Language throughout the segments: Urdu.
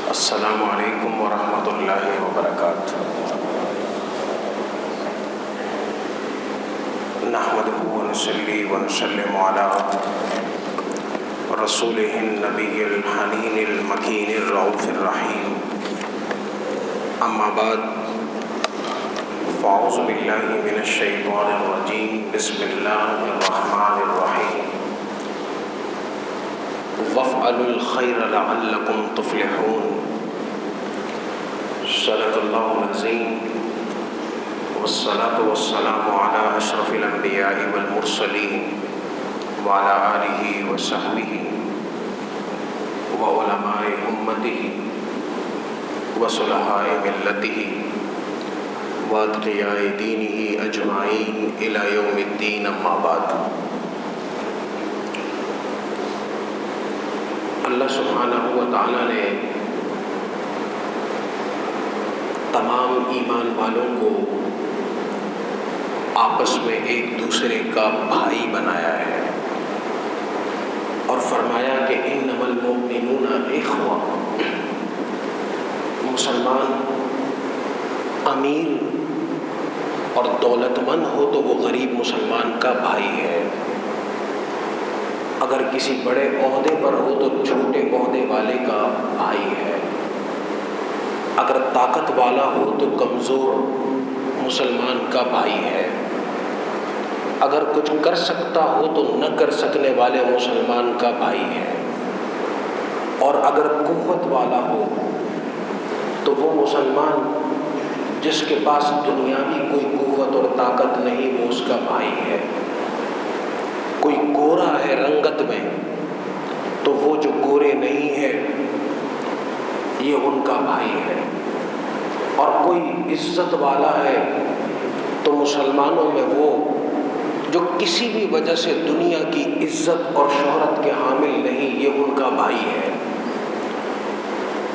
السلام علیکم ورحمۃ اللہ وبرکاتہ۔ نحمده ونصلي ونسلم على رسوله النبی الحنین المکین الرؤوف الرحیم، اما بعد فاعوذ باللہ من الشیطان الرجیم، بسم اللہ الرحمن الرحیم۔ وافعلوا الخیر لعلکم تفلحون۔ صدق اللہ العظیم، والصلاة والسلام علی اشرف الانبیاء والمرسلین وعلی آلہ وصحبہ وعلماء امتہ وصلحاء ملتہ واتقیاء دینہ اجمعین الی یوم الدین، اما بعد۔ اللہ سبحانہ و تعالیٰ نے تمام ایمان والوں کو آپس میں ایک دوسرے کا بھائی بنایا ہے اور فرمایا کہ انما المؤمنون اخوہ۔ مسلمان امیر اور دولت مند ہو تو وہ غریب مسلمان کا بھائی ہے، اگر کسی بڑے عہدے پر ہو تو چھوٹے عہدے والے کا بھائی ہے، اگر طاقت والا ہو تو کمزور مسلمان کا بھائی ہے، اگر کچھ کر سکتا ہو تو نہ کر سکنے والے مسلمان کا بھائی ہے، اور اگر قوت والا ہو تو وہ مسلمان جس کے پاس دنیاوی کوئی قوت اور طاقت نہیں وہ اس کا بھائی ہے۔ کوئی گورا ہے رنگت میں تو وہ جو گورے نہیں ہے یہ ان کا بھائی ہے، اور کوئی عزت والا ہے تو مسلمانوں میں وہ جو کسی بھی وجہ سے دنیا کی عزت اور شہرت کے حامل نہیں یہ ان کا بھائی ہے۔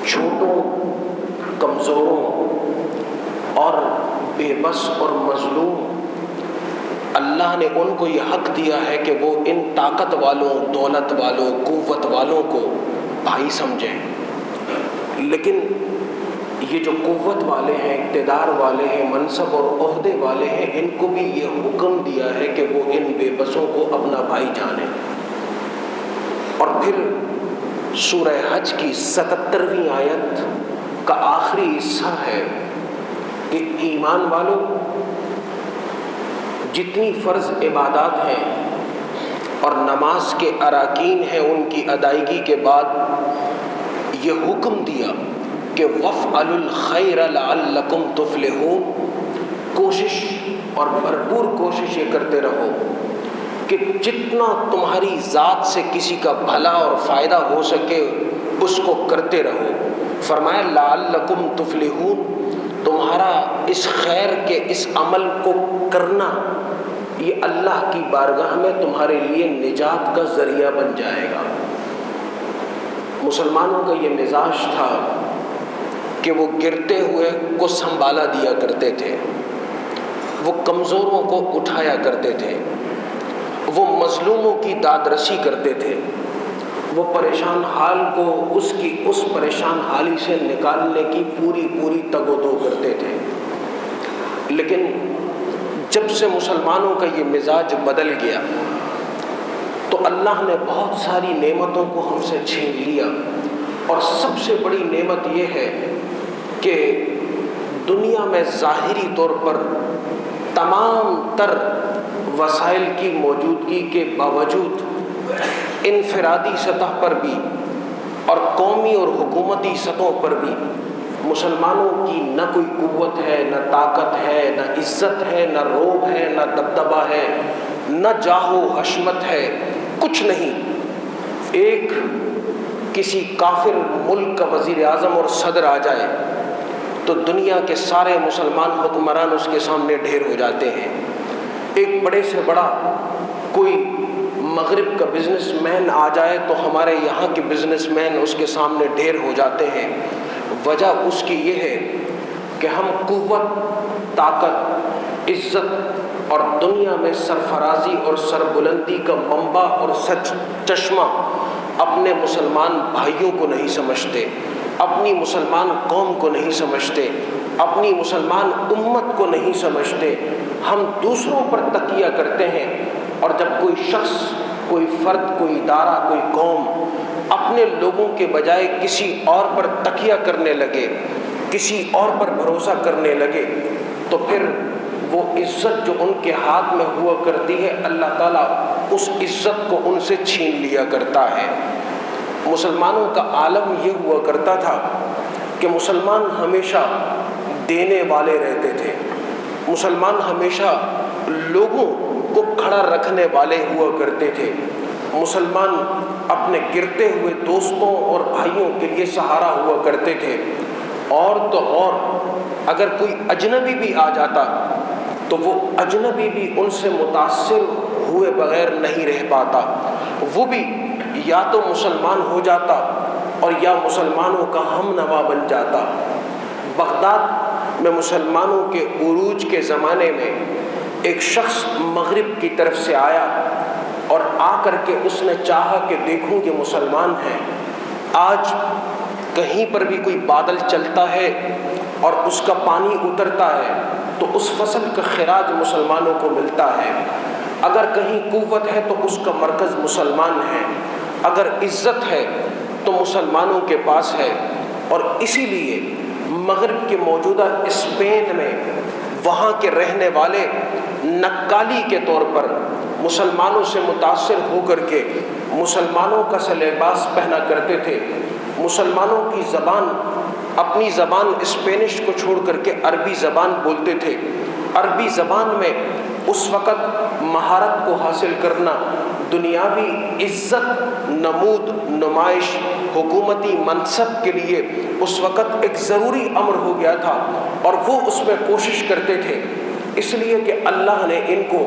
چھوٹوں، کمزوروں اور بے بس اور مظلوم اللہ نے ان کو یہ حق دیا ہے کہ وہ ان طاقت والوں، دولت والوں، قوت والوں کو بھائی سمجھیں، لیکن یہ جو قوت والے ہیں، اقتدار والے ہیں، منصب اور عہدے والے ہیں، ان کو بھی یہ حکم دیا ہے کہ وہ ان بے بسوں کو اپنا بھائی جانیں۔ اور پھر سورہ حج کی 77ویں آیت کا آخری حصہ ہے کہ ایمان والوں، جتنی فرض عبادات ہیں اور نماز کے اراکین ہیں ان کی ادائیگی کے بعد یہ حکم دیا کہ وَافْعَلُوا الْخَيْرَ لَعَلَّكُمْ تُفْلِحُونَ۔ کوشش اور بھرپور کوشش یہ کرتے رہو کہ جتنا تمہاری ذات سے کسی کا بھلا اور فائدہ ہو سکے اس کو کرتے رہو۔ فرمایا لَعَلَّكُمْ تُفْلِحُونَ، تمہارا اس خیر کے اس عمل کو کرنا یہ اللہ کی بارگاہ میں تمہارے لیے نجات کا ذریعہ بن جائے گا۔ مسلمانوں کا یہ مزاج تھا کہ وہ گرتے ہوئے کو سنبھالا دیا کرتے تھے، وہ کمزوروں کو اٹھایا کرتے تھے، وہ مظلوموں کی داد رسی کرتے تھے، وہ پریشان حال کو اس پریشان حالی سے نکالنے کی پوری تگ و دو کرتے تھے۔ لیکن جب سے مسلمانوں کا یہ مزاج بدل گیا تو اللہ نے بہت ساری نعمتوں کو ہم سے چھین لیا، اور سب سے بڑی نعمت یہ ہے کہ دنیا میں ظاہری طور پر تمام تر وسائل کی موجودگی کے باوجود انفرادی سطح پر بھی اور قومی اور حکومتی سطحوں پر بھی مسلمانوں کی نہ کوئی قوت ہے، نہ طاقت ہے، نہ عزت ہے، نہ روب ہے، نہ دبدبہ ہے، نہ جاہ و حشمت ہے، کچھ نہیں۔ ایک کسی کافر ملک کا وزیر اعظم اور صدر آ جائے تو دنیا کے سارے مسلمان حکمران اس کے سامنے ڈھیر ہو جاتے ہیں۔ ایک بڑے سے بڑا کوئی مغرب کا بزنس مین آ جائے تو ہمارے یہاں کے بزنس مین اس کے سامنے ڈھیر ہو جاتے ہیں۔ وجہ اس کی یہ ہے کہ ہم قوت، طاقت، عزت اور دنیا میں سرفرازی اور سربلندی کا منبع اور سچ چشمہ اپنے مسلمان بھائیوں کو نہیں سمجھتے، اپنی مسلمان قوم کو نہیں سمجھتے، اپنی مسلمان امت کو نہیں سمجھتے۔ ہم دوسروں پر تکیہ کرتے ہیں، اور جب کوئی شخص، کوئی فرد، کوئی ادارہ، کوئی قوم اپنے لوگوں کے بجائے کسی اور پر تکیہ کرنے لگے، کسی اور پر بھروسہ کرنے لگے، تو پھر وہ عزت جو ان کے ہاتھ میں ہوا کرتی ہے، اللہ تعالیٰ اس عزت کو ان سے چھین لیا کرتا ہے۔ مسلمانوں کا عالم یہ ہوا کرتا تھا کہ مسلمان ہمیشہ دینے والے رہتے تھے، مسلمان ہمیشہ لوگوں کو کھڑا رکھنے والے ہوا کرتے تھے، مسلمان اپنے گرتے ہوئے دوستوں اور بھائیوں کے لیے سہارا ہوا کرتے تھے۔ اور تو اور اگر کوئی اجنبی بھی آ جاتا تو وہ اجنبی بھی ان سے متاثر ہوئے بغیر نہیں رہ پاتا، وہ بھی یا تو مسلمان ہو جاتا اور یا مسلمانوں کا ہم نوا بن جاتا۔ بغداد میں مسلمانوں کے عروج کے زمانے میں ایک شخص مغرب کی طرف سے آیا، اور آ کر کے اس نے چاہا کہ دیکھوں کہ مسلمان ہیں۔ آج کہیں پر بھی کوئی بادل چلتا ہے اور اس کا پانی اترتا ہے تو اس فصل کا خراج مسلمانوں کو ملتا ہے۔ اگر کہیں قوت ہے تو اس کا مرکز مسلمان ہے، اگر عزت ہے تو مسلمانوں کے پاس ہے۔ اور اسی لیے مغرب کے موجودہ اسپین میں وہاں کے رہنے والے نکالی کے طور پر مسلمانوں سے متاثر ہو کر کے مسلمانوں کا سا لباس پہنا کرتے تھے، مسلمانوں کی زبان، اپنی زبان اسپینش کو چھوڑ کر کے عربی زبان بولتے تھے۔ عربی زبان میں اس وقت مہارت کو حاصل کرنا دنیاوی عزت، نمود، نمائش، حکومتی منصب کے لیے اس وقت ایک ضروری امر ہو گیا تھا، اور وہ اس میں کوشش کرتے تھے، اس لیے کہ اللہ نے ان کو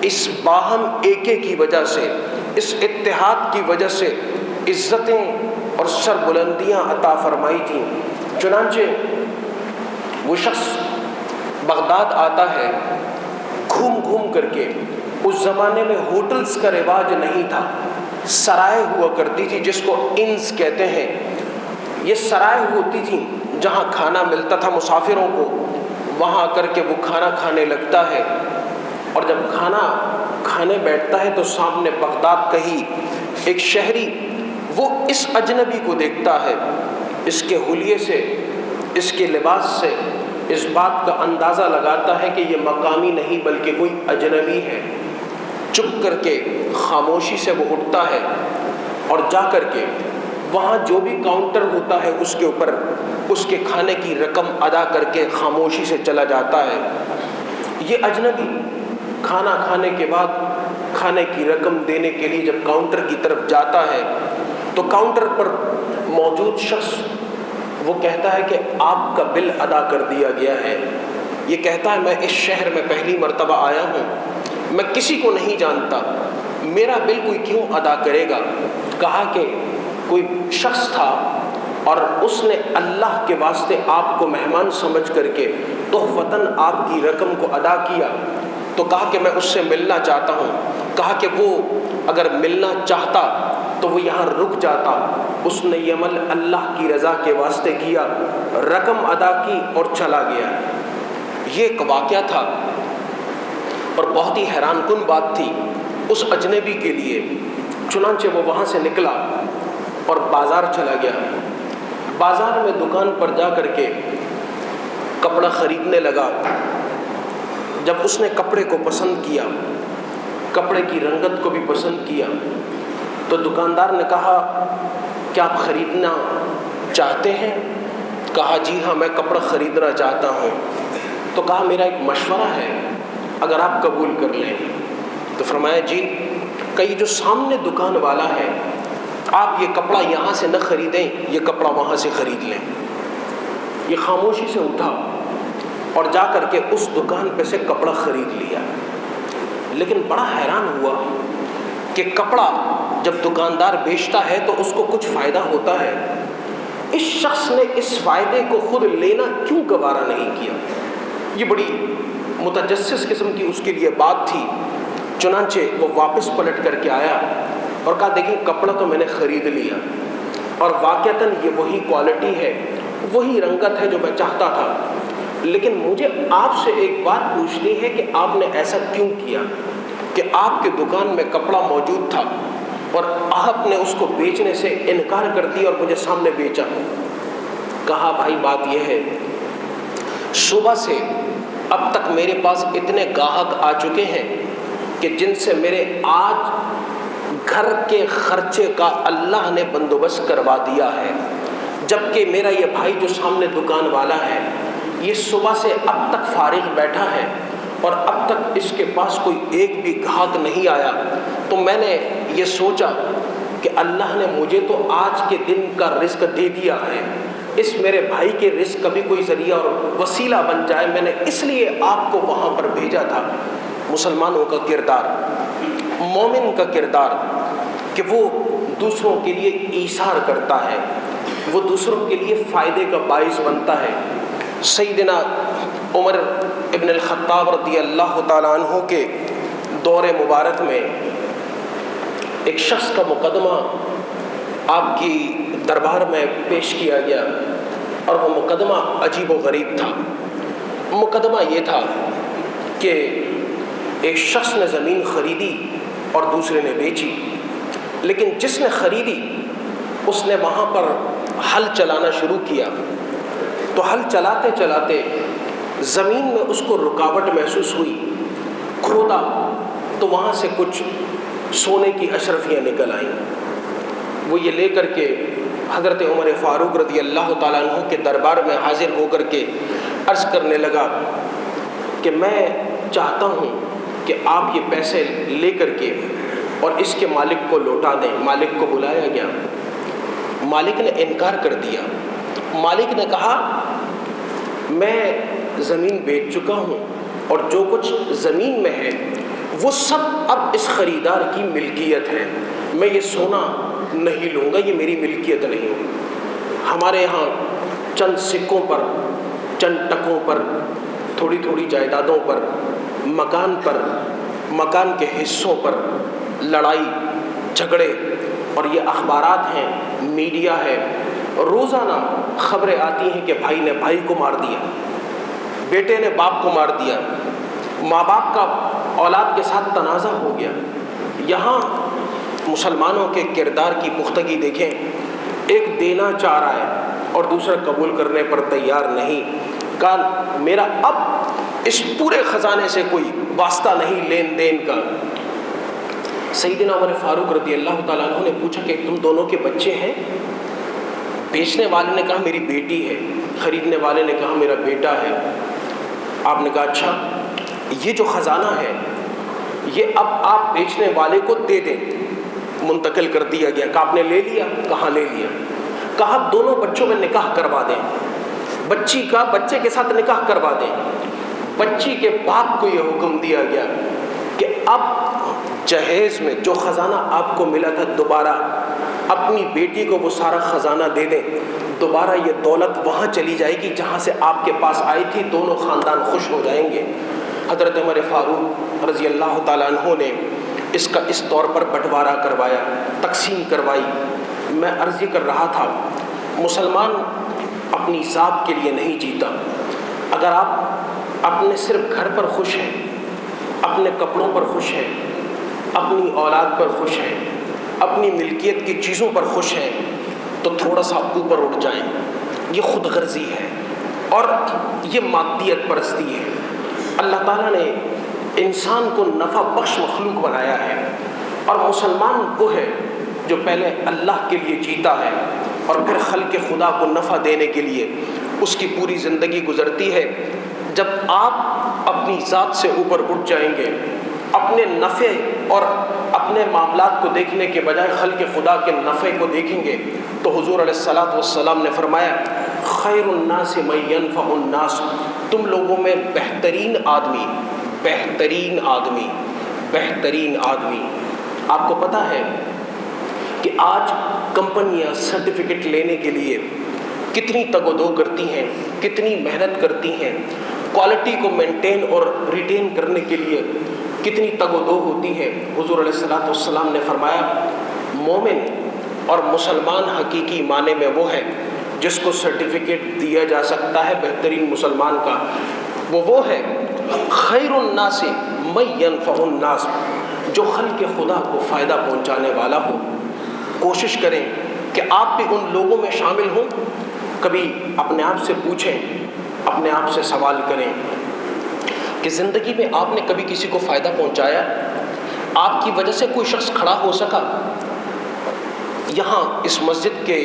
اس باہم ایکے کی وجہ سے، اس اتحاد کی وجہ سے عزتیں اور سربلندیاں عطا فرمائی تھیں۔ چنانچہ وہ شخص بغداد آتا ہے گھوم گھوم کر کے۔ اس زمانے میں ہوٹلز کا رواج نہیں تھا، سرائے ہوا کرتی تھی جس کو انز کہتے ہیں۔ یہ سرائے ہوتی تھی جہاں کھانا ملتا تھا مسافروں کو، وہاں آ کر کے وہ کھانا کھانے لگتا ہے، اور جب کھانا کھانے بیٹھتا ہے تو سامنے بغداد کا ہی ایک شہری وہ اس اجنبی کو دیکھتا ہے، اس کے حلیے سے، اس کے لباس سے اس بات کا اندازہ لگاتا ہے کہ یہ مقامی نہیں بلکہ کوئی اجنبی ہے۔ چپ کر کے خاموشی سے وہ اٹھتا ہے اور جا کر کے وہاں جو بھی کاؤنٹر ہوتا ہے اس کے اوپر اس کے کھانے کی رقم ادا کر کے خاموشی سے چلا جاتا ہے۔ یہ اجنبی کھانا کھانے کے بعد کھانے کی رقم دینے کے لیے جب کاؤنٹر کی طرف جاتا ہے تو کاؤنٹر پر موجود شخص وہ کہتا ہے کہ آپ کا بل ادا کر دیا گیا ہے۔ یہ کہتا ہے میں اس شہر میں پہلی مرتبہ آیا ہوں، میں کسی کو نہیں جانتا، میرا بل کوئی کیوں ادا کرے گا؟ کہا کہ کوئی شخص تھا اور اس نے اللہ کے واسطے آپ کو مہمان سمجھ کر کے تحفتاً آپ کی رقم کو ادا کیا، تو کہا کہ میں اس سے ملنا چاہتا ہوں۔ کہا کہ وہ اگر ملنا چاہتا تو وہ یہاں رک جاتا۔ اس نے یہ عمل اللہ کی رضا کے واسطے کیا، رقم ادا کی اور چلا گیا۔ یہ ایک واقعہ تھا اور بہت ہی حیران کن بات تھی اس اجنبی کے لیے۔ چنانچہ وہ وہاں سے نکلا اور بازار چلا گیا۔ بازار میں دکان پر جا کر کے کپڑا خریدنے لگا۔ جب اس نے کپڑے کو پسند کیا، کپڑے کی رنگت کو بھی پسند کیا، تو دکاندار نے کہا کیا آپ خریدنا چاہتے ہیں؟ کہا جی ہاں میں کپڑا خریدنا چاہتا ہوں۔ تو کہا میرا ایک مشورہ ہے، اگر آپ قبول کر لیں۔ تو فرمایا جی، کہ جو سامنے دکان والا ہے آپ یہ کپڑا یہاں سے نہ خریدیں، یہ کپڑا وہاں سے خرید لیں۔ یہ خاموشی سے اٹھا اور جا کر کے اس دکان پہ سے کپڑا خرید لیا۔ لیکن بڑا حیران ہوا کہ کپڑا جب دکاندار بیچتا ہے تو اس کو کچھ فائدہ ہوتا ہے، اس شخص نے اس فائدے کو خود لینا کیوں گوارا نہیں کیا؟ یہ بڑی متجسس قسم کی اس کے لیے بات تھی، چنانچہ وہ واپس پلٹ کر کے آیا اور کہا دیکھیں کپڑا تو میں نے خرید لیا اور واقعتاً یہ وہی کوالٹی ہے، وہی رنگت ہے جو میں چاہتا تھا، لیکن مجھے آپ سے ایک بات پوچھنی ہے کہ آپ نے ایسا کیوں کیا کہ آپ کے دکان میں کپڑا موجود تھا اور آپ نے اس کو بیچنے سے انکار کر دیا اور مجھے سامنے بیچا؟ کہا بھائی بات یہ ہے، صبح سے اب تک میرے پاس اتنے گاہک آ چکے ہیں کہ جن سے میرے آج گھر کے خرچے کا اللہ نے بندوبست کروا دیا ہے، جبکہ میرا یہ بھائی جو سامنے دکان والا ہے یہ صبح سے اب تک فارغ بیٹھا ہے اور اب تک اس کے پاس کوئی ایک بھی گاہک نہیں آیا۔ تو میں نے یہ سوچا کہ اللہ نے مجھے تو آج کے دن کا رزق دے دیا ہے، اس میرے بھائی کے رزق کا بھی کوئی ذریعہ اور وسیلہ بن جائے، میں نے اس لیے آپ کو وہاں پر بھیجا تھا۔ مسلمانوں کا کردار، مومن کا کردار کہ وہ دوسروں کے لیے ایثار کرتا ہے، وہ دوسروں کے لیے فائدے کا باعث بنتا ہے۔ سیدنا عمر ابن الخطاب رضی اللہ تعالیٰ عنہ کے دور مبارک میں ایک شخص کا مقدمہ آپ کی دربار میں پیش کیا گیا اور وہ مقدمہ عجیب و غریب تھا۔ مقدمہ یہ تھا کہ ایک شخص نے زمین خریدی اور دوسرے نے بیچی، لیکن جس نے خریدی اس نے وہاں پر ہل چلانا شروع کیا، تو ہل چلاتے چلاتے زمین میں اس کو رکاوٹ محسوس ہوئی، کھودا تو وہاں سے کچھ سونے کی اشرفیاں نکل آئیں۔ وہ یہ لے کر کے حضرت عمر فاروق رضی اللہ تعالیٰ عنہ کے دربار میں حاضر ہو کر کے عرض کرنے لگا کہ میں چاہتا ہوں کہ آپ یہ پیسے لے کر کے اور اس کے مالک کو لوٹا دیں۔ مالک کو بلایا گیا، مالک نے انکار کر دیا۔ مالک نے کہا میں زمین بیچ چکا ہوں اور جو کچھ زمین میں ہے وہ سب اب اس خریدار کی ملکیت ہے، میں یہ سونا نہیں لوں گا، یہ میری ملکیت نہیں ہوگی۔ ہمارے ہاں چند سکوں پر، چند ٹکوں پر، تھوڑی تھوڑی جائیدادوں پر، مکان کے حصوں پر لڑائی جھگڑے، اور یہ اخبارات ہیں، میڈیا ہے، روزانہ خبریں آتی ہیں کہ بھائی نے بھائی کو مار دیا، بیٹے نے باپ کو مار دیا، ماں باپ کا اولاد کے ساتھ تنازع ہو گیا۔ یہاں مسلمانوں کے کردار کی پختگی دیکھیں، ایک دینا چاہ رہا ہے اور دوسرا قبول کرنے پر تیار نہیں، کہا میرا اب اس پورے خزانے سے کوئی واسطہ نہیں لین دین کا۔ سیدنا عمر فاروق رضی اللہ تعالیٰ عنہ نے پوچھا کہ تم دونوں کے بچے ہیں؟ بیچنے والے نے کہا میری بیٹی ہے، خریدنے والے نے کہا میرا بیٹا ہے۔ آپ نے کہا اچھا یہ جو خزانہ ہے یہ اب آپ بیچنے والے کو دے دیں۔ منتقل کر دیا گیا کہ آپ نے لے لیا؟ کہاں لے لیا؟ کہا دونوں بچوں میں نکاح کروا دیں، بچی کا بچے کے ساتھ نکاح کروا دیں۔ بچی کے باپ کو یہ حکم دیا گیا کہ اب جہیز میں جو خزانہ آپ کو ملا تھا دوبارہ اپنی بیٹی کو وہ سارا خزانہ دے دیں، دوبارہ یہ دولت وہاں چلی جائے گی جہاں سے آپ کے پاس آئی تھی، دونوں خاندان خوش ہو جائیں گے۔ حضرت عمر فاروق رضی اللہ تعالیٰ عنہ نے اس کا اس طور پر بٹوارا کروایا، تقسیم کروائی۔ میں عرض کر رہا تھا مسلمان اپنی ذات کے لیے نہیں جیتا۔ اگر آپ اپنے صرف گھر پر خوش ہیں، اپنے کپڑوں پر خوش ہیں، اپنی اولاد پر خوش ہیں، اپنی ملکیت کی چیزوں پر خوش ہیں، تو تھوڑا سا اوپر اٹھ جائیں۔ یہ خود غرضی ہے اور یہ مادیت پرستی ہے۔ اللہ تعالیٰ نے انسان کو نفع بخش مخلوق بنایا ہے، اور مسلمان وہ ہے جو پہلے اللہ کے لیے جیتا ہے اور پھر خلق خدا کو نفع دینے کے لیے اس کی پوری زندگی گزرتی ہے۔ جب آپ اپنی ذات سے اوپر اٹھ جائیں گے، اپنے نفع اور اپنے معاملات کو دیکھنے کے بجائے خلق خدا کے نفع کو دیکھیں گے، تو حضور علیہ الصلاۃ والسلام نے فرمایا خیر الناس من ينفع الناس، تم لوگوں میں بہترین آدمی آپ کو پتہ ہے کہ آج کمپنیاں سرٹیفکیٹ لینے کے لیے کتنی تگ و دو کرتی ہیں، کتنی محنت کرتی ہیں، کوالٹی کو مینٹین اور ریٹین کرنے کے لیے کتنی تگ و دو ہوتی ہے۔ حضور علیہ الصلوۃ والسلام نے فرمایا مومن اور مسلمان حقیقی معنی میں وہ ہے جس کو سرٹیفکیٹ دیا جا سکتا ہے بہترین مسلمان کا، وہ ہے خیر الناس من ینفع الناس، جو خلق خدا کو فائدہ پہنچانے والا ہو۔ کوشش کریں کہ آپ بھی ان لوگوں میں شامل ہوں۔ کبھی اپنے آپ سے پوچھیں، اپنے آپ سے سوال کریں کہ زندگی میں آپ نے کبھی کسی کو فائدہ پہنچایا؟ آپ کی وجہ سے کوئی شخص کھڑا ہو سکا؟ یہاں اس مسجد کے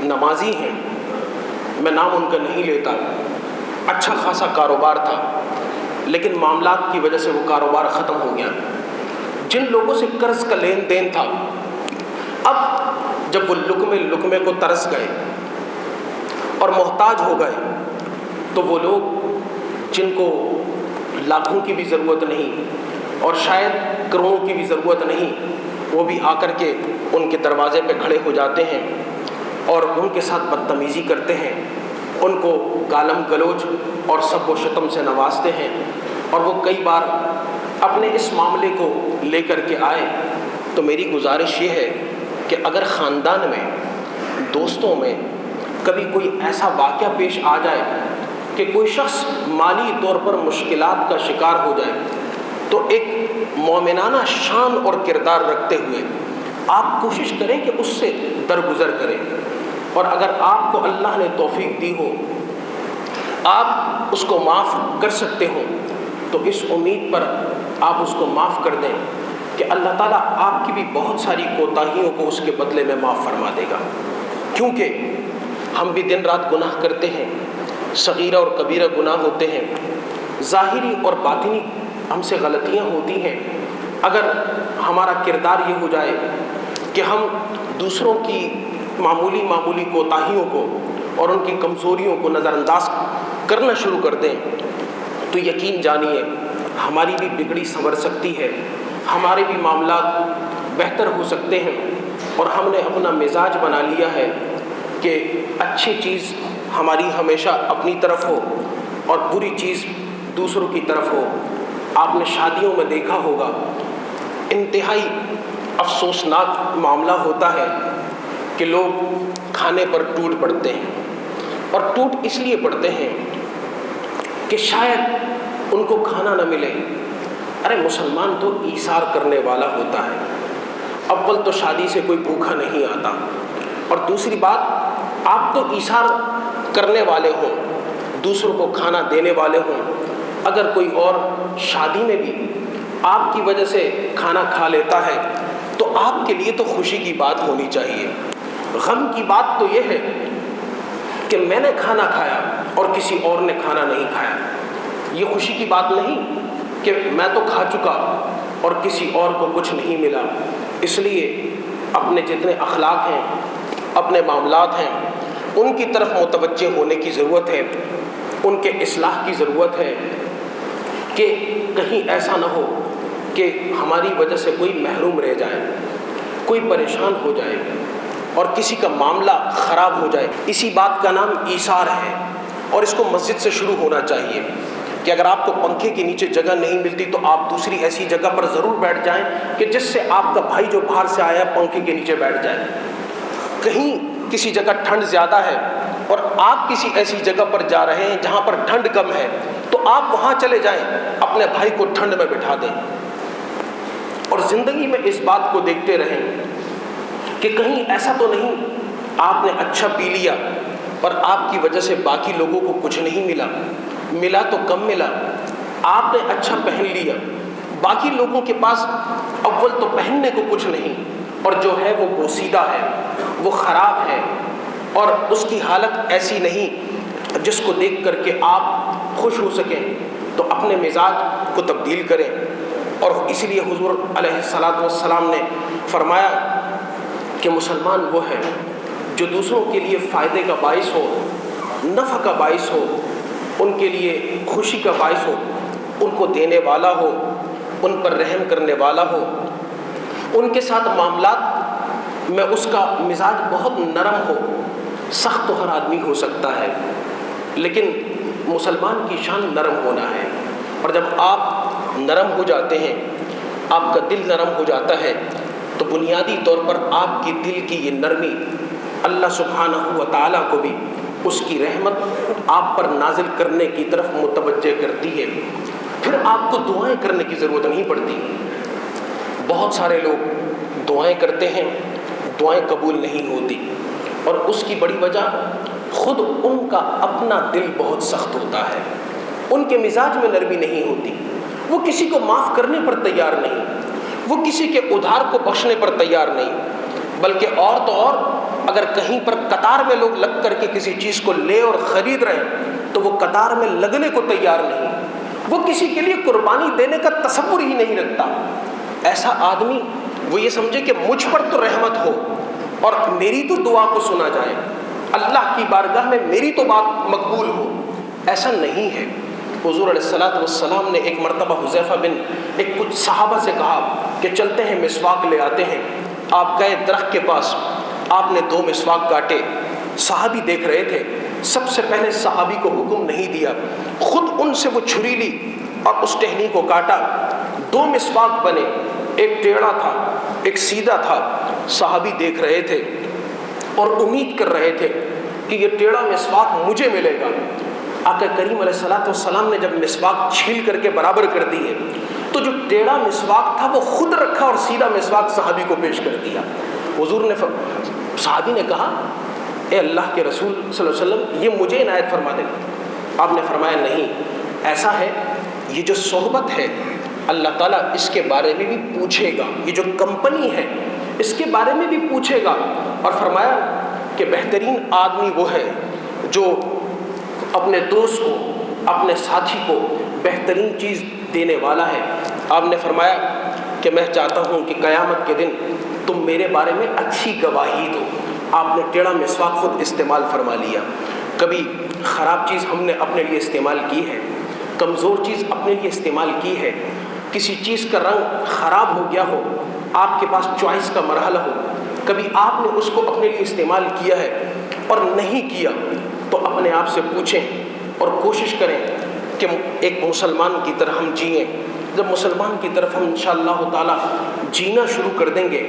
نمازی ہیں، میں نام ان کا نہیں لیتا، اچھا خاصا کاروبار تھا لیکن معاملات کی وجہ سے وہ کاروبار ختم ہو گیا۔ جن لوگوں سے قرض کا لین دین تھا، اب جب وہ لقمے کو ترس گئے اور محتاج ہو گئے تو وہ لوگ جن کو لاکھوں کی بھی ضرورت نہیں اور شاید کروڑوں کی بھی ضرورت نہیں، وہ بھی آ کر کے ان کے دروازے پہ کھڑے ہو جاتے ہیں اور ان کے ساتھ بدتمیزی کرتے ہیں، ان کو گالم گلوچ اور سب و شتم سے نوازتے ہیں۔ اور وہ کئی بار اپنے اس معاملے کو لے کر کے آئے تو میری گزارش یہ ہے کہ اگر خاندان میں، دوستوں میں کبھی کوئی ایسا واقعہ پیش آ جائے کہ کوئی شخص مالی طور پر مشکلات کا شکار ہو جائے تو ایک مومنانہ شان اور کردار رکھتے ہوئے آپ کوشش کریں کہ اس سے درگزر کریں، اور اگر آپ کو اللہ نے توفیق دی ہو، آپ اس کو معاف کر سکتے ہو تو اس امید پر آپ اس کو معاف کر دیں کہ اللہ تعالیٰ آپ کی بھی بہت ساری کوتاہیوں کو اس کے بدلے میں معاف فرما دے گا۔ کیونکہ ہم بھی دن رات گناہ کرتے ہیں، صغیرہ اور کبیرہ گناہ ہوتے ہیں، ظاہری اور باطنی ہم سے غلطیاں ہوتی ہیں۔ اگر ہمارا کردار یہ ہو جائے کہ ہم دوسروں کی معمولی کوتاہیوں کو اور ان کی کمزوریوں کو نظر انداز کرنا شروع کر دیں تو یقین جانیے ہماری بھی بگڑی سنور سکتی ہے، ہمارے بھی معاملات بہتر ہو سکتے ہیں، اور ہم نے اپنا مزاج بنا لیا ہے کہ اچھی چیز ہماری ہمیشہ اپنی طرف ہو اور بری چیز دوسروں کی طرف ہو۔ آپ نے شادیوں میں دیکھا ہوگا انتہائی افسوسناک معاملہ ہوتا ہے کہ لوگ کھانے پر ٹوٹ پڑتے ہیں، اور ٹوٹ اس لیے پڑتے ہیں کہ شاید ان کو کھانا نہ ملے۔ ارے مسلمان تو ایثار کرنے والا ہوتا ہے، اول تو شادی سے کوئی بھوکا نہیں آتا، اور دوسری بات آپ تو ایثار کرنے والے ہوں، دوسروں کو کھانا دینے والے ہوں، اگر کوئی اور شادی میں بھی آپ کی وجہ سے کھانا کھا لیتا ہے تو آپ کے لیے تو خوشی کی بات ہونی چاہیے۔ غم کی بات تو یہ ہے کہ میں نے کھانا کھایا اور کسی اور نے کھانا نہیں کھایا۔ یہ خوشی کی بات نہیں کہ میں تو کھا چکا اور کسی اور کو کچھ نہیں ملا۔ اس لیے اپنے جتنے اخلاق ہیں، اپنے معاملات ہیں، ان کی طرف متوجہ ہونے کی ضرورت ہے، ان کے اصلاح کی ضرورت ہے کہ کہیں ایسا نہ ہو کہ ہماری وجہ سے کوئی محروم رہ جائے، کوئی پریشان ہو جائے اور کسی کا معاملہ خراب ہو جائے۔ اسی بات کا نام ایثار ہے، اور اس کو مسجد سے شروع ہونا چاہیے کہ اگر آپ کو پنکھے کے نیچے جگہ نہیں ملتی تو آپ دوسری ایسی جگہ پر ضرور بیٹھ جائیں کہ جس سے آپ کا بھائی جو باہر سے آیا پنکھے کے نیچے بیٹھ جائے۔ کہیں کسی جگہ ٹھنڈ زیادہ ہے اور آپ کسی ایسی جگہ پر جا رہے ہیں جہاں پر ٹھنڈ کم ہے تو آپ وہاں چلے جائیں، اپنے بھائی کو ٹھنڈ میں بٹھا دیں، اور زندگی میں اس بات کو دیکھتے رہیں کہ کہیں ایسا تو نہیں آپ نے اچھا پی لیا اور آپ کی وجہ سے باقی لوگوں کو کچھ نہیں ملا تو کم ملا۔ آپ نے اچھا پہن لیا، باقی لوگوں کے پاس اول تو پہننے کو کچھ نہیں، اور جو ہے وہ بوسیدہ ہے، وہ خراب ہے، اور اس کی حالت ایسی نہیں جس کو دیکھ کر کے آپ خوش ہو سکیں۔ تو اپنے مزاج کو تبدیل کریں، اور اس لیے حضور علیہ الصلوۃ والسلام نے فرمایا کہ مسلمان وہ ہے جو دوسروں کے لیے فائدے کا باعث ہو، نفع کا باعث ہو، ان کے لیے خوشی کا باعث ہو، ان کو دینے والا ہو، ان پر رحم کرنے والا ہو، ان کے ساتھ معاملات میں اس کا مزاج بہت نرم ہو۔ سخت تو ہر آدمی ہو سکتا ہے، لیکن مسلمان کی شان نرم ہونا ہے، اور جب آپ نرم ہو جاتے ہیں، آپ کا دل نرم ہو جاتا ہے، تو بنیادی طور پر آپ کی دل کی یہ نرمی اللہ سبحانہ و تعالیٰ کو بھی اس کی رحمت آپ پر نازل کرنے کی طرف متوجہ کرتی ہے۔ پھر آپ کو دعائیں کرنے کی ضرورت نہیں پڑتی۔ بہت سارے لوگ دعائیں کرتے ہیں، دعائیں قبول نہیں ہوتی، اور اس کی بڑی وجہ خود ان کا اپنا دل بہت سخت ہوتا ہے، ان کے مزاج میں نرمی نہیں ہوتی، وہ کسی کو معاف کرنے پر تیار نہیں، وہ کسی کے ادھار کو بخشنے پر تیار نہیں، بلکہ اور تو اور اگر کہیں پر قطار میں لوگ لگ کر کے کسی چیز کو لے اور خرید رہے ہیں تو وہ قطار میں لگنے کو تیار نہیں، وہ کسی کے لیے قربانی دینے کا تصور ہی نہیں رکھتا۔ ایسا آدمی وہ یہ سمجھے کہ مجھ پر تو رحمت ہو اور میری تو دعا کو سنا جائے، اللہ کی بارگاہ میں میری تو بات مقبول ہو، ایسا نہیں ہے۔ حضور علیہ الصلوۃ والسلام نے ایک مرتبہ حذیفہ بن کچھ صحابہ سے کہا کہ چلتے ہیں مسواک لے آتے ہیں۔ آپ گئے درخت کے پاس، آپ نے 2 مسواک کاٹے، صحابی دیکھ رہے تھے، سب سے پہلے صحابی کو حکم نہیں دیا، خود ان سے وہ چھری لی اور اس ٹہنی کو کاٹا، 2 مسواک بنے، ایک ٹیڑھا تھا ایک سیدھا تھا۔ صحابی دیکھ رہے تھے اور امید کر رہے تھے کہ یہ ٹیڑھا مسواک مجھے ملے گا۔ آقا کریم علیہ الصلوۃ والسلام نے جب مسواک چھیل کر کے برابر کر دیے تو جو ٹیڑھا مسواک تھا وہ خود رکھا اور سیدھا مسواک صحابی کو پیش کر دیا۔ حضور نے صحابی نے کہا اے اللہ کے رسول صلی اللہ علیہ وسلم یہ مجھے عنایت فرما دیں۔ آپ نے فرمایا نہیں، ایسا ہے یہ جو صحبت ہے اللہ تعالیٰ اس کے بارے میں بھی پوچھے گا، یہ جو کمپنی ہے اس کے بارے میں بھی پوچھے گا، اور فرمایا کہ بہترین آدمی وہ ہے جو اپنے دوست کو اپنے ساتھی کو بہترین چیز دینے والا ہے۔ آپ نے فرمایا کہ میں چاہتا ہوں کہ قیامت کے دن تم میرے بارے میں اچھی گواہی دو۔ آپ نے ٹیڑھا مسواک خود استعمال فرما لیا۔ کبھی خراب چیز ہم نے اپنے لیے استعمال کی ہے، کمزور چیز اپنے لیے استعمال کی ہے، کسی چیز کا رنگ خراب ہو گیا ہو، آپ کے پاس چوائس کا مرحلہ ہو، کبھی آپ نے اس کو اپنے لیے استعمال کیا ہے اور نہیں کیا، تو اپنے آپ سے پوچھیں اور کوشش کریں کہ ایک مسلمان کی طرح ہم جئیں۔ جب مسلمان کی طرف ہم انشاءاللہ تعالی جینا شروع کر دیں گے،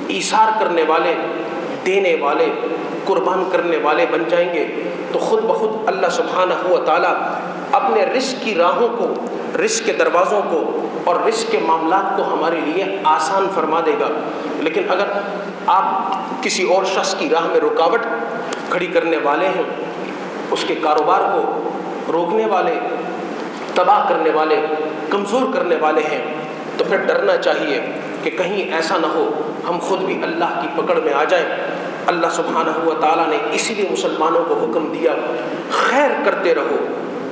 ایثار کرنے والے، دینے والے، قربان کرنے والے بن جائیں گے، تو خود بخود اللہ سبحانہ و تعالی اپنے رزق کی راہوں کو، رزق کے دروازوں کو اور رزق کے معاملات کو ہمارے لیے آسان فرما دے گا۔ لیکن اگر آپ کسی اور شخص کی راہ میں رکاوٹ کھڑی کرنے والے ہیں، اس کے کاروبار کو روکنے والے، تباہ کرنے والے، کمزور کرنے والے ہیں، تو پھر ڈرنا چاہیے کہ کہیں ایسا نہ ہو ہم خود بھی اللہ کی پکڑ میں آ جائیں۔ اللہ سبحانہ و تعالیٰ نے اسی لیے مسلمانوں کو حکم دیا خیر کرتے رہو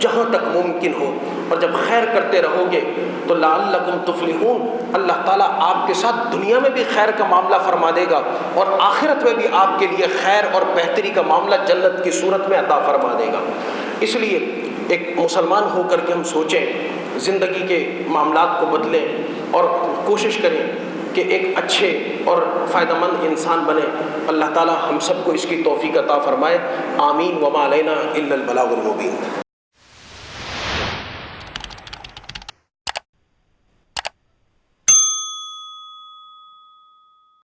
جہاں تک ممکن ہو، اور جب خیر کرتے رہو گے تو لعلکم تفلحون، اللہ تعالیٰ آپ کے ساتھ دنیا میں بھی خیر کا معاملہ فرما دے گا اور آخرت میں بھی آپ کے لیے خیر اور بہتری کا معاملہ جنت کی صورت میں عطا فرما دے گا۔ اس لیے ایک مسلمان ہو کر کے ہم سوچیں، زندگی کے معاملات کو بدلیں اور کوشش کریں کہ ایک اچھے اور فائدہ مند انسان بنے۔ اللہ تعالیٰ ہم سب کو اس کی توفیق عطا فرمائے، آمین۔ وما علینا الا البلاغ المبین۔